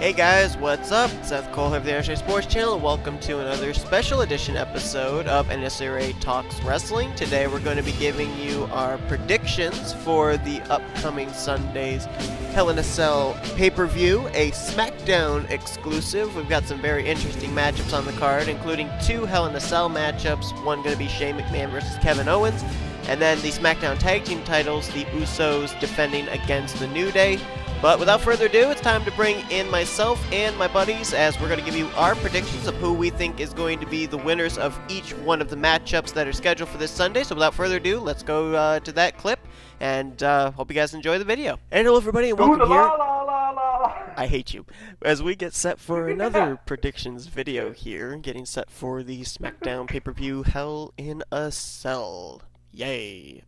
Hey guys, what's up? Seth Cole here of the NNSCRA Sports Channel, and welcome to another special edition episode of NNSCRA Talks Wrestling. Today we're going to be giving you our predictions for the upcoming Sunday's Hell in a Cell pay-per-view, a SmackDown exclusive. We've got some very interesting matchups on the card, including two Hell in a Cell matchups, one going to be Shane McMahon versus Kevin Owens, and then the SmackDown Tag Team titles, the Usos defending against the New Day. But without further ado, it's time to bring in myself and my buddies as we're going to give you our predictions of who we think is going to be the winners of each one of the matchups that are scheduled for this Sunday. So without further ado, let's go to that clip, and hope you guys enjoy the video. And hello everybody, and welcome here. I hate you. As we get set for another predictions video here, getting set for the SmackDown pay-per-view Hell in a Cell. Yay.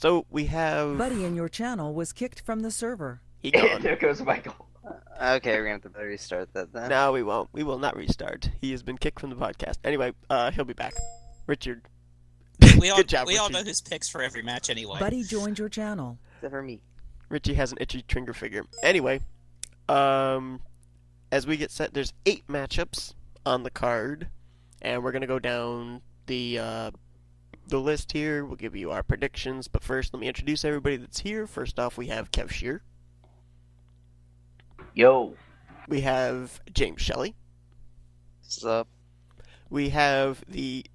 So we have... Buddy in your channel was kicked from the server. He gone. There goes Michael. Okay, we're gonna have to restart that then. No, we won't. We will not restart. He has been kicked from the podcast. Anyway, he'll be back. Richard. Good job, we all Richie. know whose picks for every match anyway. Buddy joined your channel. Except for me. Richie has an itchy trigger figure. Anyway, as we get set, there's 8 matchups on the card, and we're gonna go down the list here. We'll give you our predictions, but first, let me introduce everybody that's here. First off, we have Kev Shear. Yo. We have James Shelley. What's up? We have the,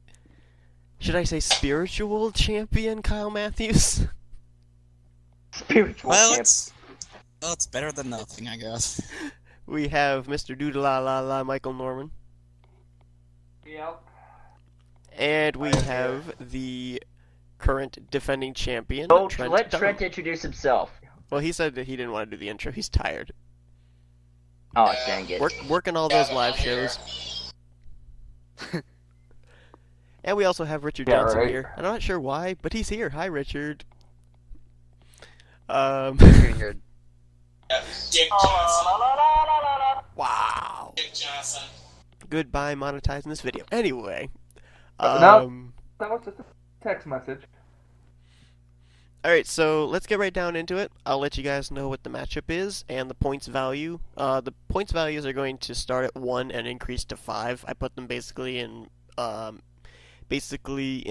should I say, spiritual champion, Kyle Matthews. Spiritual Well, champ. it's better than nothing, I guess. We have Mr. Doodle-la-la-la, Michael Norman. Yep. And we have the current defending champion, Oh, Trent. let Trent introduce himself. Well, he said that he didn't want to do the intro. He's tired. Oh, dang it. Working all those live shows. And we also have Richard Johnson right. here. I'm not sure why, but he's here. Hi, Richard. Good. Dick Johnson. Wow. Dick Johnson. Goodbye monetizing this video. Anyway. No. That was just a text message. Alright, so let's get right down into it. I'll let you guys know what the matchup is and the points value. The points values are going to start at 1 and increase to 5. I put them basically in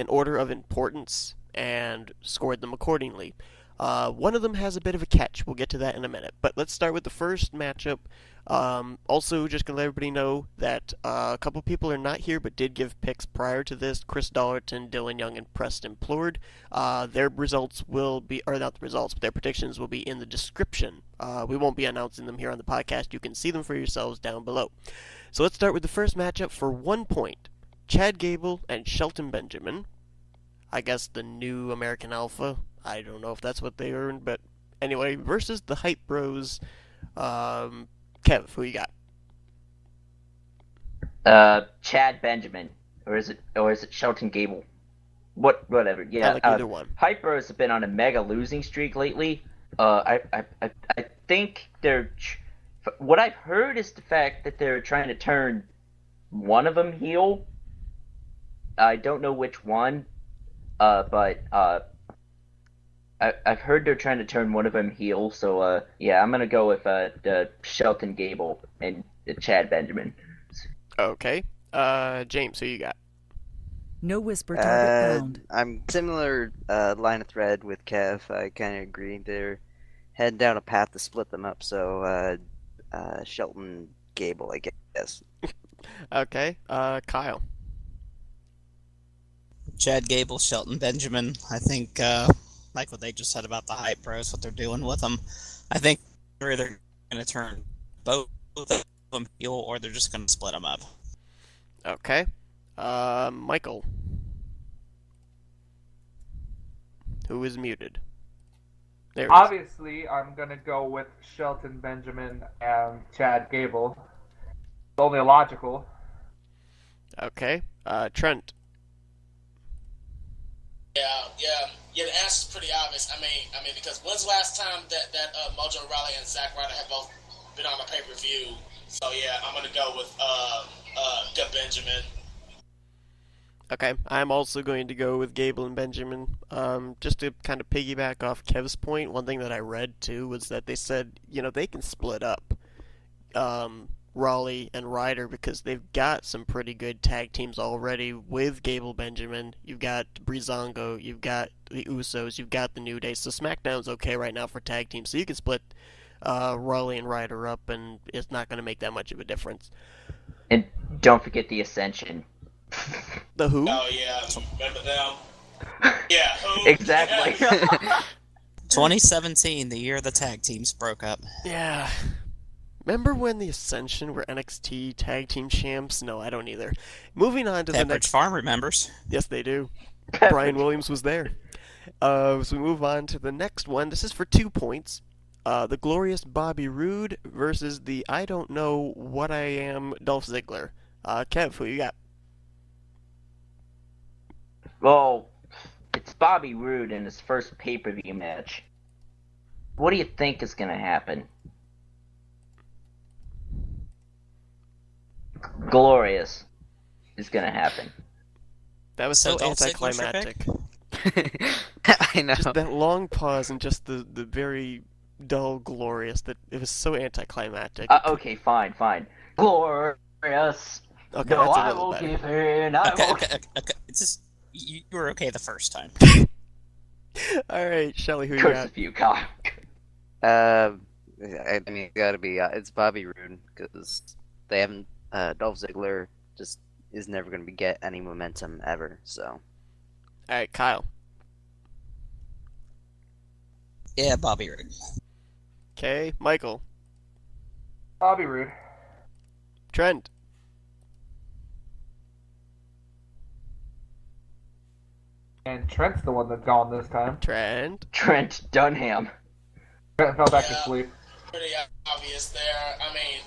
order of importance and scored them accordingly. One of them has a bit of a catch. We'll get to that in a minute. But let's start with the first matchup. Also, just going to let everybody know that a couple people are not here but did give picks prior to this. Chris Dollarton, Dillon Young, and Preston Plord. Their results will be, or not the results, but their predictions will be in the description. We won't be announcing them here on the podcast. You can see them for yourselves down below. So let's start with the first matchup for 1 point. Chad Gable and Shelton Benjamin. I guess the new American Alpha. I don't know if that's what they earned, but anyway, versus the Hype Bros. Kev, who you got? Chad Benjamin. Or is it Shelton Gable? Whatever. Yeah. I like either one. Hypers have been on a mega losing streak lately. I think what I've heard is the fact that they're trying to turn one of them heel. I don't know which one, but I've heard they're trying to turn one of them heel, so yeah, I'm gonna go with the Shelton Gable and Chad Benjamin. Okay. James, who you got? No whisper target found. I'm similar line of thread with Kev. I kind of agree. They're heading down a path to split them up, so Shelton Gable, I guess. Okay. Kyle. Chad Gable, Shelton Benjamin. I think, like what they just said about the Hype Bros, what they're doing with them. I think they're either going to turn both of them heel or they're just going to split them up. Okay. Michael. Who is muted? There he is. Obviously, I'm gonna go with Shelton Benjamin and Chad Gable. It's only logical. Okay. Trent. Yeah. The answer's pretty obvious. I mean, because when's the last time that Mojo Rawley and Zack Ryder have both been on a pay-per-view? So yeah, I'm gonna go with the Benjamin. Okay, I'm also going to go with Gable and Benjamin. Just to kind of piggyback off Kev's point, one thing that I read too was that they said, they can split up Raleigh and Ryder because they've got some pretty good tag teams already with Gable Benjamin. You've got Breezango, you've got the Usos, you've got the New Day. So SmackDown's okay right now for tag teams. So you can split Raleigh and Ryder up, and it's not going to make that much of a difference. And don't forget the Ascension. The who? Oh yeah, remember them? Yeah, who? Exactly. 2017, the year the tag teams broke up. Yeah. Remember when the Ascension were NXT tag team champs? No, I don't either. Moving on to the Pepperidge next. Farm remembers. Yes, they do. Brian Williams was there. So we move on to the next one. This is for 2 points. The glorious Bobby Roode versus the I don't know what I am Dolph Ziggler. Kev, who you got? Well, it's Bobby Roode in his first pay-per-view match. What do you think is going to happen? Glorious is going to happen. That was so Dolph Ziggler's your anticlimactic. I know. Just that long pause and just the very dull glorious that it was so anticlimactic. Okay, fine. Glorious. Okay, No, that's a I little will better. give in. I Okay, will... okay. It's just you were okay the first time. All right, Shelly, who you Curse got? of you, Kyle. I mean, it gotta be it's Bobby Roode because they haven't. Dolph Ziggler just is never gonna get any momentum ever. So All right, Kyle. Yeah, Bobby Roode. Okay, Michael. Bobby Roode. Trent. And Trent's the one that's gone this time. Trent. Trent Dunham. Trent fell back to Yeah. sleep. Pretty obvious there. I mean,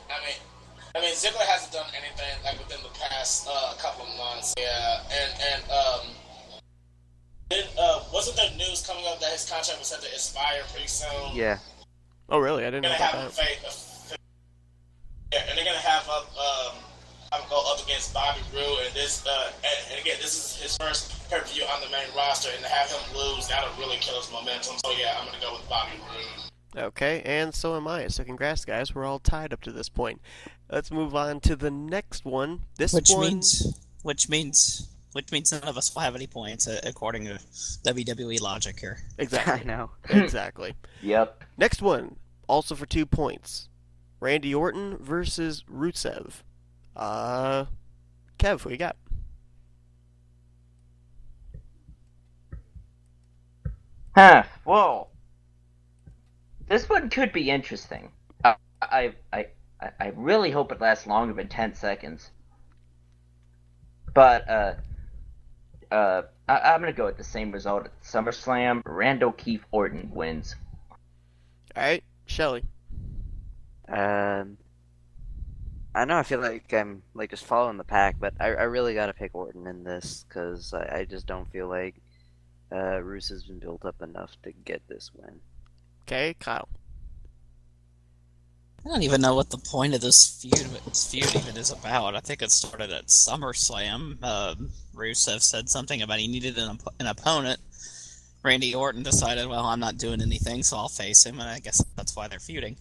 Ziggler hasn't done anything like within the past couple of months. Yeah, wasn't there news coming up that his contract was set to expire pretty soon? yeah, Oh, really? I didn't know They're gonna about have that. yeah, and they're gonna have him go up against Bobby Roode, and this and again, this is his first pay-per-view on the main roster, and to have him lose, that'll really kill his momentum. So yeah, I'm gonna go with Bobby Roode. Okay, and so am I. So congrats, guys. We're all tied up to this point. Let's move on to the next one. Which means none of us will have any points according to WWE logic here. I Exactly. know. Exactly. Yep. Next one, also for 2 points. Randy Orton versus Rusev. Kev, who you got? Whoa. This one could be interesting. I really hope it lasts longer than 10 seconds. But I'm gonna go with the same result at SummerSlam. Randall Keith Orton wins. All right, Shelly. I know I feel like I'm like just following the pack, but I really gotta pick Orton in this because I just don't feel like Rusev's been built up enough to get this win. Okay, Kyle. I don't even know what the point of this feud even is about. I think it started at SummerSlam. Rusev said something about he needed an opponent. Randy Orton decided, well, I'm not doing anything, so I'll face him, and I guess that's why they're feuding.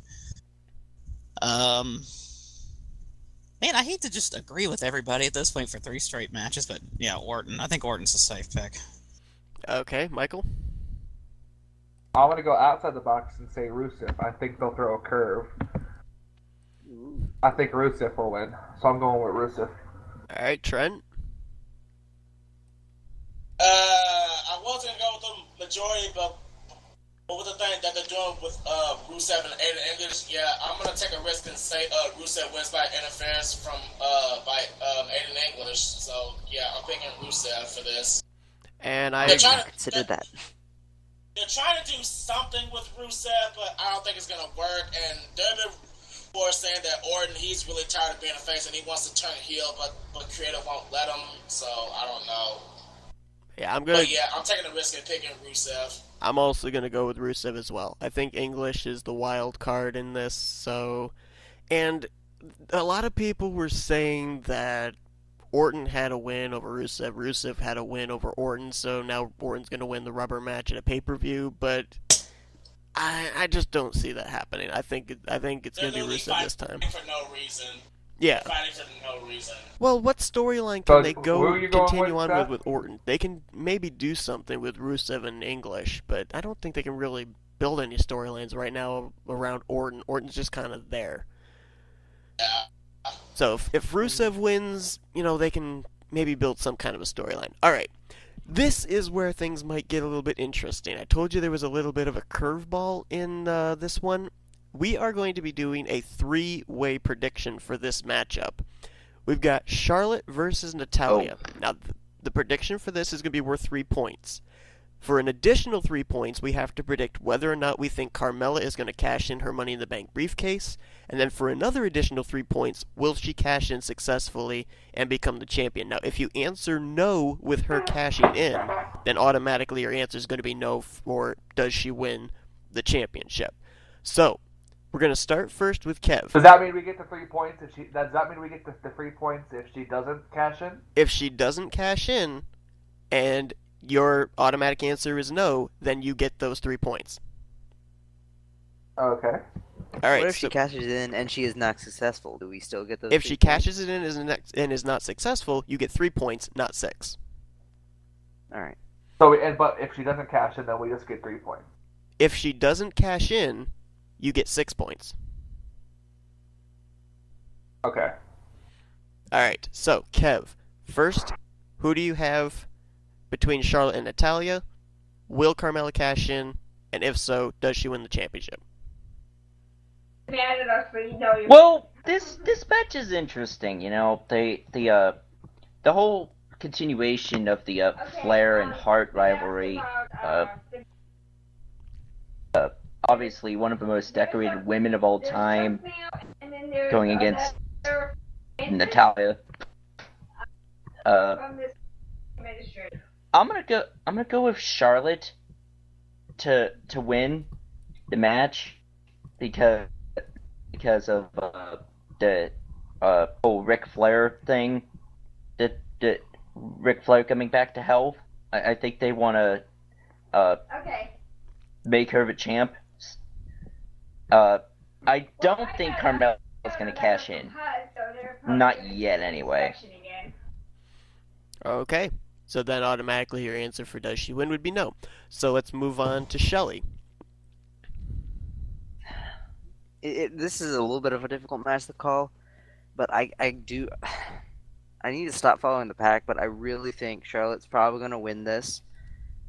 Man, I hate to just agree with everybody at this point for 3 straight matches, but yeah, Orton. I think Orton's a safe pick. Okay, Michael. I want to go outside the box and say Rusev. I think they'll throw a curve. I think Rusev will win, so I'm going with Rusev. All right, Trent. I was gonna go with the majority, but with the thing that they're doing with Rusev and Aiden English, yeah, I'm gonna take a risk and say Rusev wins by interference from by Aiden English. So yeah, I'm picking Rusev for this. And I They're trying to Consider that. They're trying to do something with Rusev, but I don't think it's gonna work. And they're saying that Orton, he's really tired of being a face and he wants to turn heel, but creative won't let him. So I don't know. yeah, I'm gonna. But yeah, I'm taking a risk and picking Rusev. I'm also gonna go with Rusev as well. I think English is the wild card in this. So, and a lot of people were saying that Orton had a win over Rusev. Rusev had a win over Orton, so now Orton's going to win the rubber match at a pay-per-view, but I just don't see that happening. I think it's going to be Rusev this time. For no reason. Yeah. Fighting for no reason. Well, what storyline can they continue on Seth? with Orton? They can maybe do something with Rusev and English, but I don't think they can really build any storylines right now around Orton. Orton's just kind of there. Yeah. So if Rusev wins, they can maybe build some kind of a storyline. All right. This is where things might get a little bit interesting. I told you there was a little bit of a curveball in this one. We are going to be doing a 3-way prediction for this matchup. We've got Charlotte versus Natalya. Now, the prediction for this is going to be worth 3 points. For an additional 3 points, we have to predict whether or not we think Carmella is going to cash in her Money in the Bank briefcase. And then for another additional 3 points, will she cash in successfully and become the champion? Now, if you answer no with her cashing in, then automatically your answer is going to be no for does she win the championship. So, we're going to start first with Kev. Does that mean we get the 3 points? Does that mean we get the 3 points if she doesn't cash in? If she doesn't cash in, and your automatic answer is no, then you get those 3 points. Okay. All right. What if she cashes in and she is not successful? Do we still get those? If 3 she points? cashes it in and is not successful, you get 3 points, not 6. All right. But if she doesn't cash in, then we just get 3 points. If she doesn't cash in, you get 6 points. Okay. All right. So, Kev, first, who do you have between Charlotte and Natalya? Will Carmella cash in? And if so, does she win the championship? Well, this match is interesting. The whole continuation of the Flair and Hart rivalry. Obviously, one of the most decorated women of all time, going against Natalya. I'm gonna go with Charlotte to win the match because of the whole Ric Flair thing, that Ric Flair coming back to health. I think they want to make her the champ. I don't think Carmella is going to cash in. Not yet, anyway. Okay. So then automatically your answer for does she win would be no. So let's move on to Shelly. This is a little bit of a difficult match to call, but I need to stop following the pack, but I really think Charlotte's probably going to win this.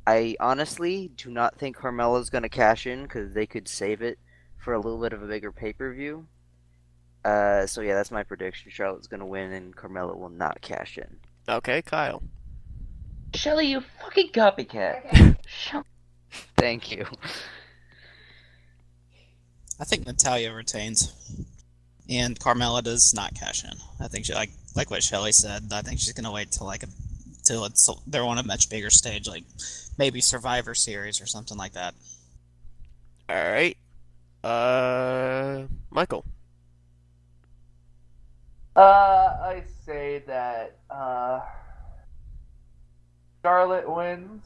I honestly do not think Carmella's going to cash in because they could save it for a little bit of a bigger pay-per-view. So yeah, that's my prediction. Charlotte's going to win and Carmella will not cash in. Okay, Kyle. Shelly, you fucking copycat. Thank you. I think Natalya retains, and Carmella does not cash in. I think she like what Shelly said. I think she's gonna wait till they're on a much bigger stage, like maybe Survivor Series or something like that. All right. Michael. I say that Charlotte wins,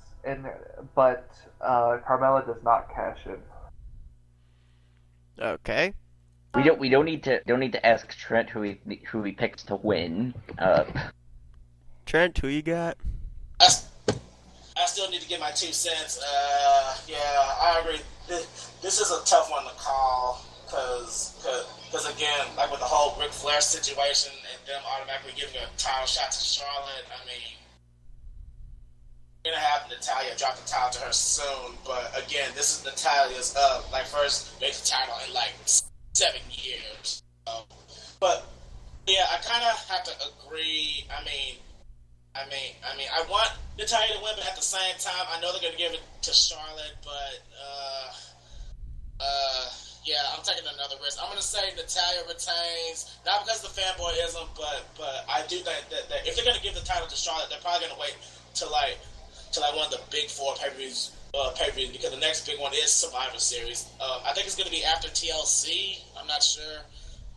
but Carmella does not cash in. Okay. We don't need to ask Trent who he picks to win. Trent, who you got? I still need to get my 2 cents. Yeah, I agree. This is a tough one to call because again, like with the whole Ric Flair situation and them automatically giving a title shot to Charlotte. I mean, we're gonna have Natalya drop the title to her soon, but again, this is Natalya's first major title in 7 years. But yeah, I kind of have to agree. I mean, I want Natalya to win, but at the same time, I know they're gonna give it to Charlotte, but yeah, I'm taking another risk. I'm gonna say Natalya retains, not because of the fanboyism, but I do think that if they're gonna give the title to Charlotte, they're probably gonna wait till one of the big 4 pay-per-views, because the next big one is Survivor Series. I think it's gonna be after TLC. I'm not sure.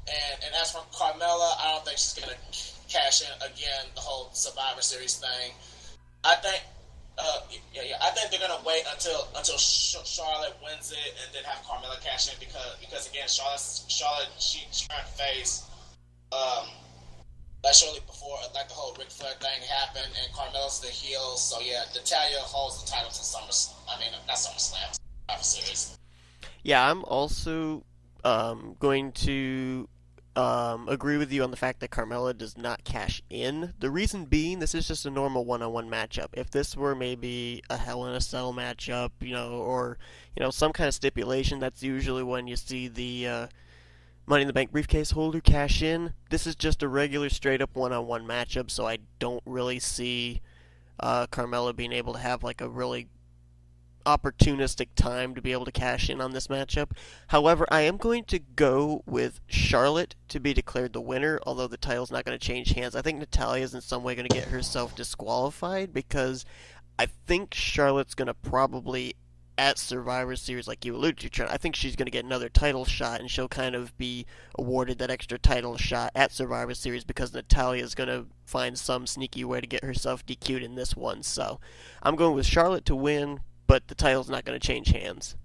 And as for Carmella, I don't think she's gonna cash in again. The whole Survivor Series thing. I think. I think they're gonna wait until Charlotte wins it and then have Carmella cash in because again Charlotte she turned face shortly before like the whole Ric Flair thing happened and Carmella's the heel, so yeah, Natalya holds the title to not SummerSlam, Survivor Series. Yeah, I'm also going to agree with you on the fact that Carmella does not cash in. The reason being, this is just a normal one-on-one matchup. If this were maybe a Hell in a Cell matchup, or some kind of stipulation, that's usually when you see the Money in the Bank briefcase holder cash in. This is just a regular straight-up one-on-one matchup, so I don't really see Carmella being able to have like a really opportunistic time to be able to cash in on this matchup. However, I am going to go with Charlotte to be declared the winner, although the title's not going to change hands. I think Natalya is in some way going to get herself disqualified because I think Charlotte's going to probably, at Survivor Series, like you alluded to, Trent, I think she's going to get another title shot, and she'll kind of be awarded that extra title shot at Survivor Series because Natalya is going to find some sneaky way to get herself DQ'd in this one. So I'm going with Charlotte to win, but the title's not going to change hands.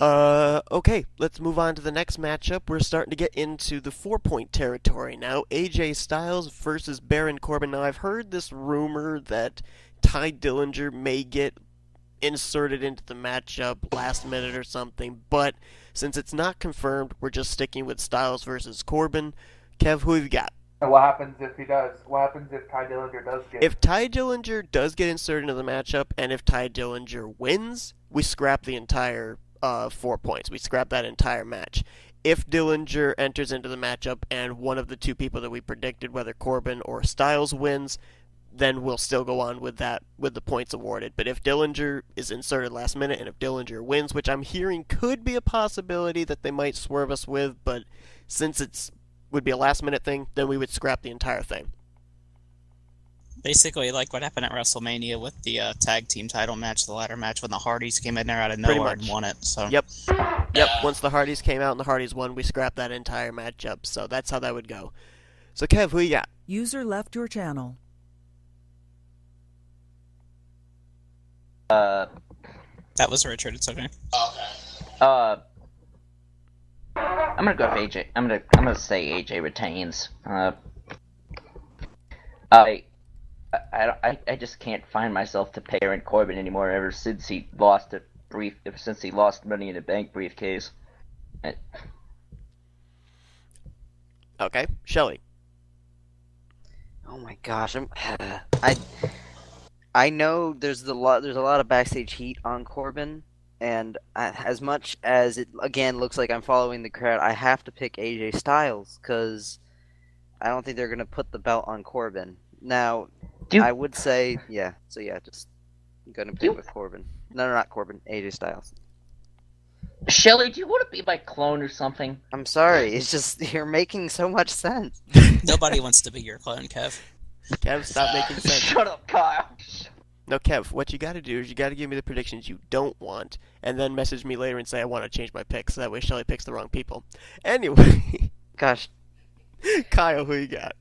Okay, let's move on to the next matchup. We're starting to get into the 4-point territory now. AJ Styles versus Baron Corbin. Now, I've heard this rumor that Ty Dillinger may get inserted into the matchup last minute or something, but since it's not confirmed, we're just sticking with Styles versus Corbin. Kev, who have you got? And what happens if he does? What happens if Ty Dillinger does get? If Ty Dillinger does get inserted into the matchup, and if Ty Dillinger wins, we scrap the entire 4 points. We scrap that entire match. If Dillinger enters into the matchup and one of the two people that we predicted, whether Corbin or Styles, wins, then we'll still go on with that, with the points awarded. But if Dillinger is inserted last minute, and if Dillinger wins, which I'm hearing could be a possibility that they might swerve us with, but since it's would be a last minute thing, then we would scrap the entire thing. Basically, like what happened at WrestleMania with the tag team title match, the ladder match, when the Hardys came in there out of nowhere and won it. So. Yep. Once the Hardys came out and the Hardys won, we scrapped that entire matchup. So that's how that would go. So Kev, who you got? User left your channel. That was Richard. It's okay. Okay. I'm gonna go with AJ. I'm gonna say AJ retains. I just can't find myself to pay Baron Corbin anymore ever since he lost Money in the Bank briefcase. Okay, Shelly. Oh my gosh, I know there's a lot of backstage heat on Corbin, and as much as it again looks like I'm following the crowd, I have to pick AJ Styles because I don't think they're gonna put the belt on Corbin. Now, I would say just gonna pick with Corbin. No, not Corbin. AJ Styles. Shelly, do you want to be my clone or something? I'm sorry, it's just you're making so much sense. Nobody wants to be your clone, Kev. Kev, stop making sense. Shut up, Kyle. No, Kev, what you gotta do is you gotta give me the predictions you don't want, and then message me later and say I want to change my picks, so that way Shelly picks the wrong people. Anyway. Gosh. Kyle, who you got?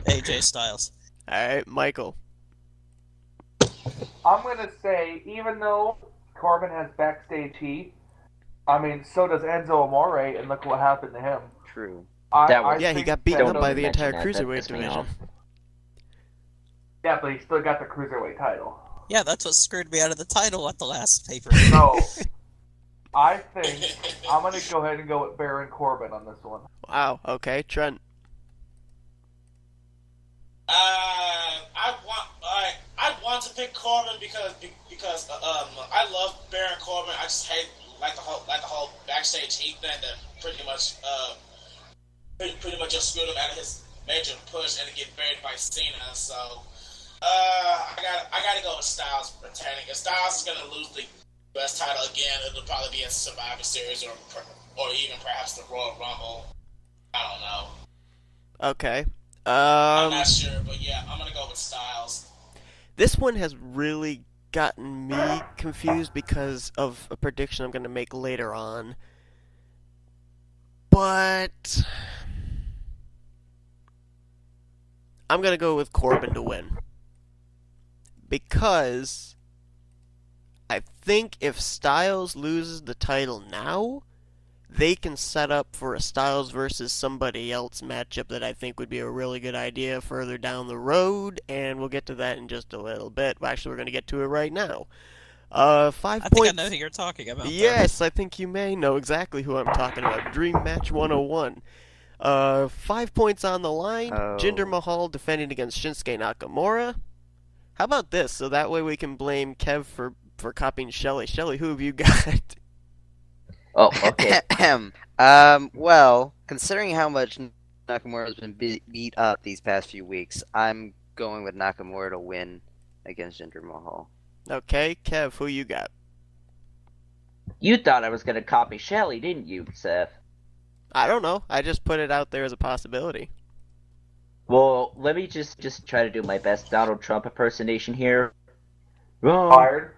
AJ Styles. Alright, Michael. I'm gonna say, even though Corbin has backstage heat, I mean, so does Enzo Amore, and look what happened to him. True. He got beaten up by the entire cruiserweight division. Yeah, but he still got the cruiserweight title. Yeah, that's what screwed me out of the title at the last paper. So, I think I'm gonna go ahead and go with Baron Corbin on this one. Wow. Okay, Trent. I want to pick Corbin because I love Baron Corbin. I just hate the whole backstage heat thing that pretty much just screwed him out of his major push and to get buried by Cena. So I gotta go with Styles retaining. If Styles is gonna lose the US title again, it'll probably be a Survivor Series or even perhaps the Royal Rumble. I don't know. Okay. I'm not sure, but yeah, I'm gonna go with Styles. This one has really gotten me confused because of a prediction I'm going to make later on. But I'm going to go with Corbin to win. Because I think if Styles loses the title now, they can set up for a Styles versus somebody else matchup that I think would be a really good idea further down the road, and we'll get to that in just a little bit. Actually, we're going to get to it right now. 5 points. I think I know who you're talking about. Yes, I think you may know exactly who I'm talking about. Dream Match 101. 5 points on the line. Oh. Jinder Mahal defending against Shinsuke Nakamura. How about this? So that way we can blame Kev for copying Shelly. Shelly, who have you got? Oh, okay. Well, considering how much Nakamura has been beat up these past few weeks, I'm going with Nakamura to win against Jinder Mahal. Okay, Kev, who you got? You thought I was going to copy Shelly, didn't you, Seth? I don't know. I just put it out there as a possibility. Well, let me just try to do my best Donald Trump impersonation here. Fired.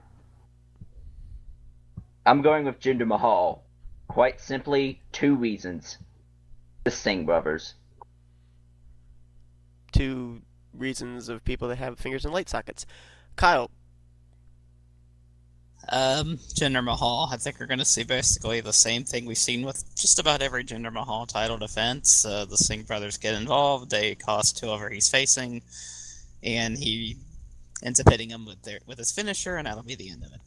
I'm going with Jinder Mahal. Quite simply, 2 reasons. The Singh brothers. 2 reasons of people that have fingers in light sockets. Kyle. Jinder Mahal. I think we're going to see basically the same thing we've seen with just about every Jinder Mahal title defense. The Singh brothers get involved, they cost whoever he's facing, and he ends up hitting him with his finisher, and that'll be the end of it.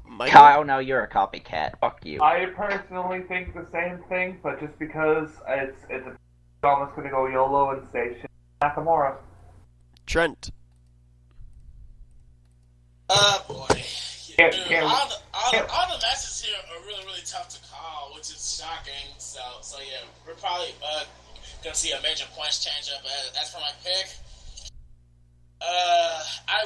Michael? Kyle, now you're a copycat. Fuck you. I personally think the same thing, but just because it's almost going to go YOLO and say Nakamura. Trent. Boy. Can't- Dude, can't- all the matches here are really, really tough to call, which is shocking. So yeah, we're probably gonna see a major points change up. As for my pick, I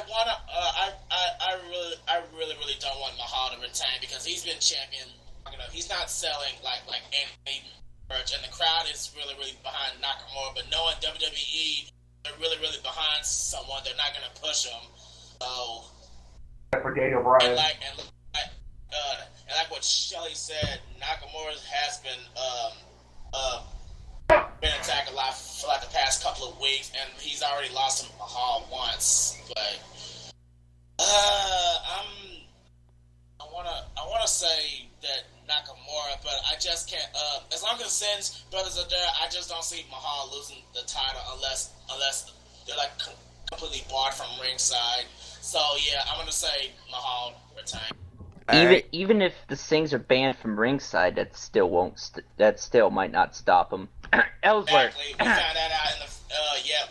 really don't want Mahal to retain because he's been champion. You know, he's not selling like any merch, and the crowd is really, really behind Nakamura. But knowing WWE, they're really, really behind someone. They're not gonna push him. So. For Daniel Bryan. And like what Shelly said, Nakamura has been attacked a lot for like the past couple of weeks, and he's already lost to Mahal once. But I wanna say that Nakamura, but I just can't. As long as the Sins brothers are there, I just don't see Mahal losing the title unless they're like completely barred from ringside. So yeah, I'm gonna say Mahal retain. Even if the Singhs are banned from ringside, that still might not stop them. Ellsworth. Exactly. We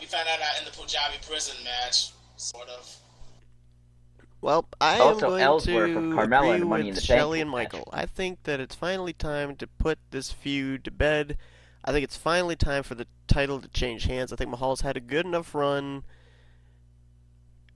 found that out in the Punjabi prison match, sort of. Well, I am Also, going Ellsworth of to Carmella agree and Money in with the Shelly Bank and match. Michael. I think that it's finally time to put this feud to bed. I think it's finally time for the title to change hands. I think Mahal's had a good enough run.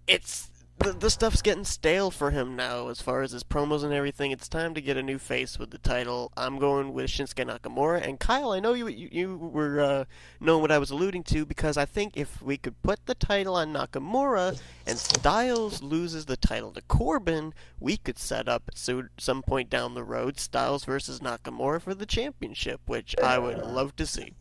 It's the stuff's getting stale for him now as far as his promos and everything. It's time to get a new face with the title. I'm going with Shinsuke Nakamura. And Kyle, I know you were knowing what I was alluding to, because I think if we could put the title on Nakamura and Styles loses the title to Corbin, we could set up at some point down the road Styles versus Nakamura for the championship, which I would love to see.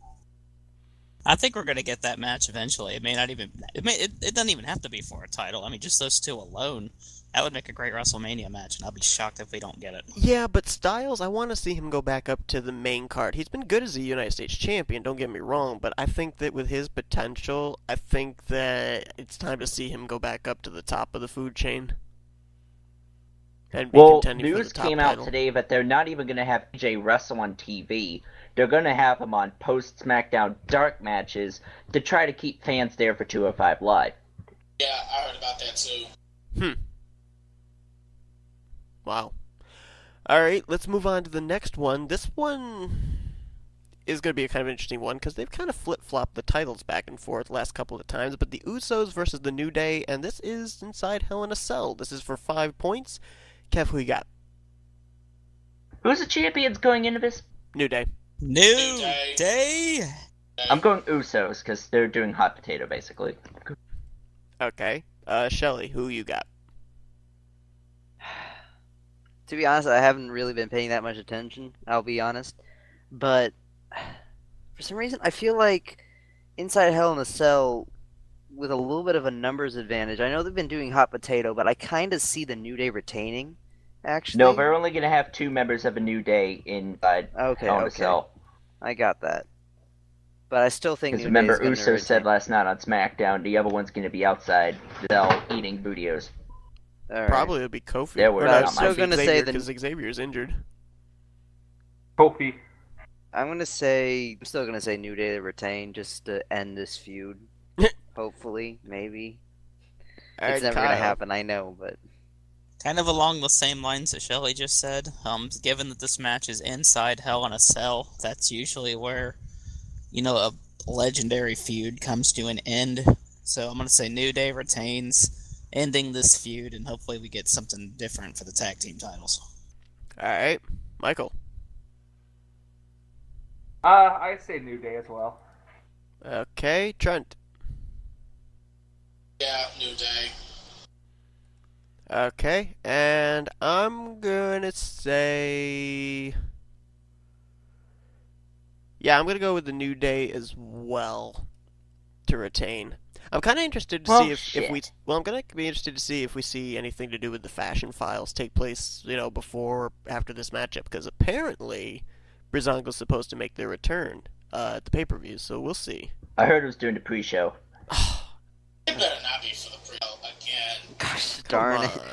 I think we're going to get that match eventually. It doesn't even have to be for a title. I mean, just those two alone, that would make a great WrestleMania match, and I'll be shocked if we don't get it. Yeah, but Styles, I want to see him go back up to the main card. He's been good as a United States champion, don't get me wrong, but I think that with his potential, I think that it's time to see him go back up to the top of the food chain. And be contending for the news top came title. out today that they're not even going to have AJ wrestle on TV. They're going to have him on post-SmackDown Dark matches to try to keep fans there for 205 Live. Yeah, I heard about that too. Wow. Alright, let's move on to the next one. This one is going to be a kind of interesting one, because they've kind of flip-flopped the titles back and forth the last couple of times, but the Usos versus the New Day, and this is inside Hell in a Cell. This is for 5 points. Kev, who you got? Who's the champions going into this? New Day. New Day? I'm going Usos, because they're doing hot potato, basically. Okay. Shelly, who you got? To be honest, I haven't really been paying that much attention, I'll be honest. But for some reason, I feel like Inside Hell in a Cell with a little bit of a numbers advantage. I know they've been doing hot potato, but I kind of see the New Day retaining. Actually, No, they're only gonna have 2 members of a New Day inside okay. Hell in a Cell. I got that. But I still think Because New remember, Day's gonna Uso said retain. last night on SmackDown, the other one's gonna be outside the cell eating Budios. All right. Probably it'll be Kofi. There Or we're not, I'm Kofi, still gonna say Xavier, the- because Xavier's injured. Kofi. I'm still gonna say New Day to retain just to end this feud. Hopefully, maybe. All right, It's never Kyle. gonna happen, I know, but Kind of along the same lines that Shelley just said. Given that this match is inside Hell in a Cell, that's usually where, a legendary feud comes to an end. So I'm gonna say New Day retains, ending this feud, and hopefully we get something different for the tag team titles. All right, Michael. I say New Day as well. Okay, Trent. Yeah, New Day. Okay, and I'm gonna say, yeah, I'm gonna go with the New Day as well to retain. I'm kind of interested to see if we. Well, I'm gonna be interested to see if we see anything to do with the Fashion Files take place, before or after this matchup, because apparently Breezango's supposed to make their return at the pay-per-view, so we'll see. I heard it was doing the pre-show. It better not be for the pre-show again. gosh Come darn it. on.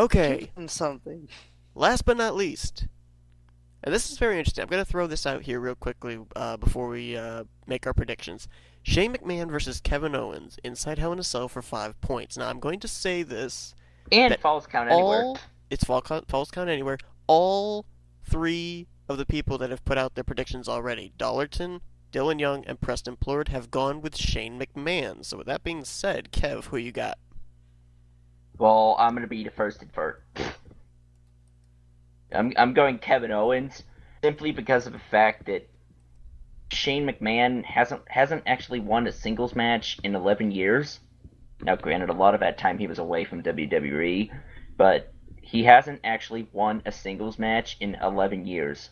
Okay. Give them something. Last but not least, and this is very interesting. I'm going to throw this out here real quickly before we make our predictions. Shane McMahon versus Kevin Owens inside Hell in a Cell for 5 points. Now, I'm going to say this. And that Falls Count Anywhere. It's Falls Count Anywhere. All 3 of the people that have put out their predictions already, Dollarton, Dillon Young, and Preston Plord, have gone with Shane McMahon. So with that being said, Kev, who you got? Well, I'm gonna be the first to invert. I'm going Kevin Owens simply because of the fact that Shane McMahon hasn't actually won a singles match in 11 years. Now, granted, a lot of that time he was away from WWE, but he hasn't actually won a singles match in 11 years.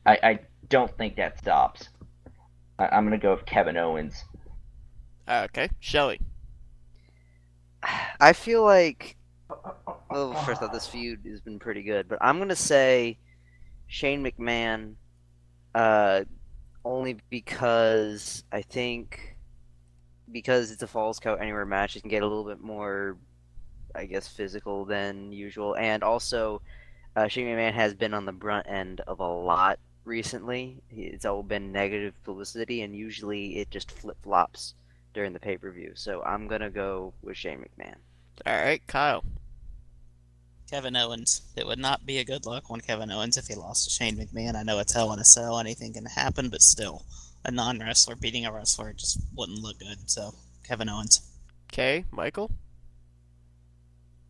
I don't think that stops. I'm gonna go with Kevin Owens. Okay, Shelly. I feel like, well, first off, this feud has been pretty good, but I'm gonna say Shane McMahon, only because I think because it's a Falls Count Anywhere match, it can get a little bit more, I guess, physical than usual, and also Shane McMahon has been on the brunt end of a lot recently. It's all been negative publicity, and usually it just flip-flops during the pay-per-view. So I'm going to go with Shane McMahon. All right, Kyle. Kevin Owens. It would not be a good look on Kevin Owens if he lost to Shane McMahon. I know it's Hell in a Cell, anything can happen, but still, a non-wrestler beating a wrestler just wouldn't look good. So, Kevin Owens. Okay, Michael.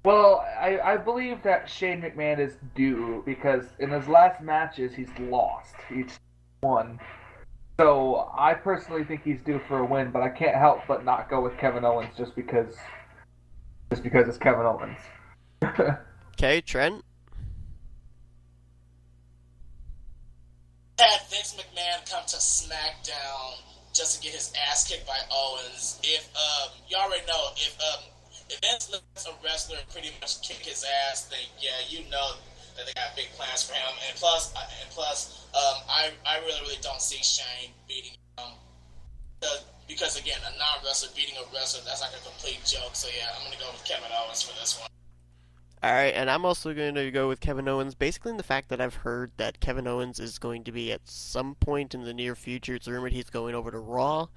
Well, I believe that Shane McMahon is due because in his last matches he's lost each one. So I personally think he's due for a win, but I can't help but not go with Kevin Owens just because it's Kevin Owens. Okay, Trent. Had Vince McMahon come to SmackDown just to get his ass kicked by Owens. If you already know, if Vince lets a wrestler pretty much kick his ass, then yeah, you know that they got big plans for him. And plus, I really don't see Shane beating him because again, a non-wrestler beating a wrestler, that's like a complete joke. So yeah, I'm gonna go with Kevin Owens for this one. All right, and I'm also going to go with Kevin Owens, basically in the fact that I've heard that Kevin Owens is going to be at some point in the near future. It's rumored he's going over to Raw.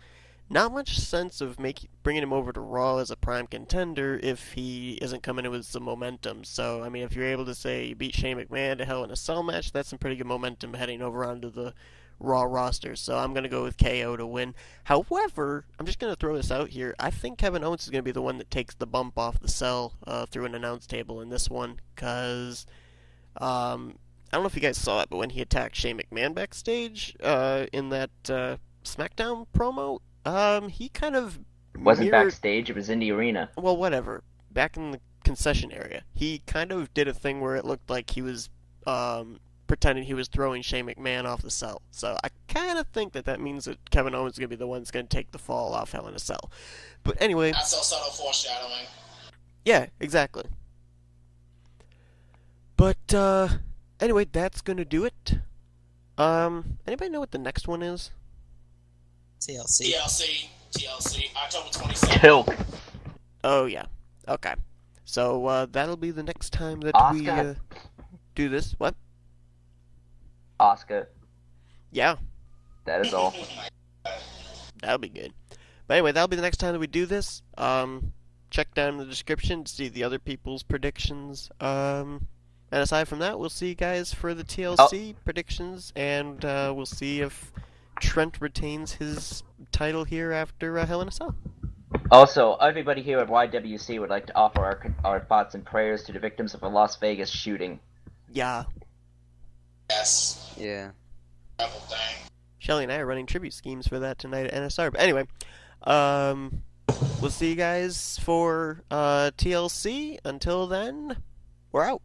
Not much sense of bringing him over to Raw as a prime contender if he isn't coming in with some momentum. So, I mean, if you're able to say you beat Shane McMahon to Hell in a Cell match, that's some pretty good momentum heading over onto the Raw roster. So I'm going to go with KO to win. However, I'm just going to throw this out here. I think Kevin Owens is going to be the one that takes the bump off the cell through an announce table in this one. Because, I don't know if you guys saw it, but when he attacked Shane McMahon backstage in that SmackDown promo, he kind of Wasn't backstage, it was in the arena. Well, whatever. Back in the concession area. He kind of did a thing where it looked like he was pretending he was throwing Shane McMahon off the cell. So I kind of think that means that Kevin Owens is going to be the one that's going to take the fall off Hell in a Cell. But anyway. Not so subtle foreshadowing. Yeah, exactly. But, anyway, that's going to do it. Anybody know what the next one is? TLC. October 27th. Tilk. Oh, yeah. Okay. So, that'll be the next time that Asuka. we, do this. What? Asuka. Yeah, That is all. that'll be good. But anyway, that'll be the next time that we do this. Check down in the description to see the other people's predictions. And aside from that, we'll see you guys for the TLC predictions, and we'll see if Trent retains his title here after Hell in a Cell. Also, everybody here at y.W.c would like to offer our thoughts and prayers to the victims of a Las Vegas shooting. Yeah. Yes. Yeah. Double thing. Shelly and I are running tribute schemes for that tonight at NSR. But anyway, we'll see you guys for TLC. Until then, we're out.